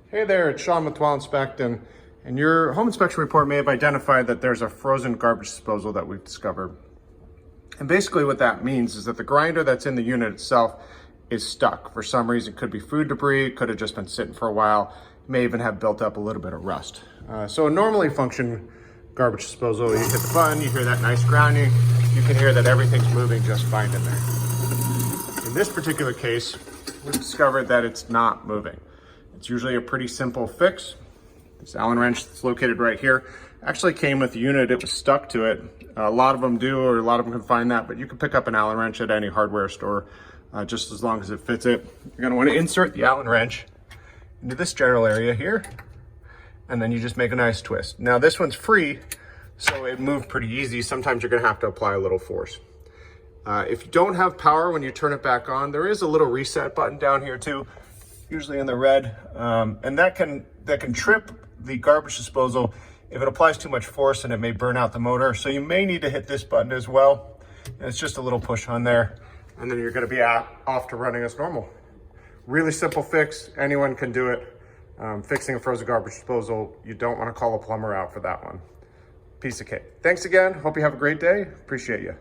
Hey there, it's Sean with Well Inspect, and your home inspection report may have identified that there's a frozen garbage disposal that we've discovered. And basically what that means is that the grinder that's in the unit itself is stuck. For some reason, it could be food debris, it could have just been sitting for a while, it may even have built up a little bit of rust. So a normally function garbage disposal, you hit the button, you hear that nice grounding, you can hear that everything's moving just fine in there. In this particular case, we've discovered that it's not moving. It's usually a pretty simple fix. This Allen wrench that's located right here actually came with the unit. It was stuck to it. A lot of them do, or a lot of them can find that, but you can pick up an Allen wrench at any hardware store just as long as it fits it. You're gonna wanna insert the Allen wrench into this general area here, and then you just make a nice twist. Now this one's free, so it moved pretty easy. Sometimes you're gonna have to apply a little force. If you don't have power when you turn it back on, there is a little reset button down here too, usually in the red, and that can trip the garbage disposal if it applies too much force, and it may burn out the motor. So you may need to hit this button as well. And it's just a little push on there, and then you're gonna be off to running as normal. Really simple fix, anyone can do it. Fixing a frozen garbage disposal, you don't wanna call a plumber out for that one. Piece of cake. Thanks again, hope you have a great day, appreciate you.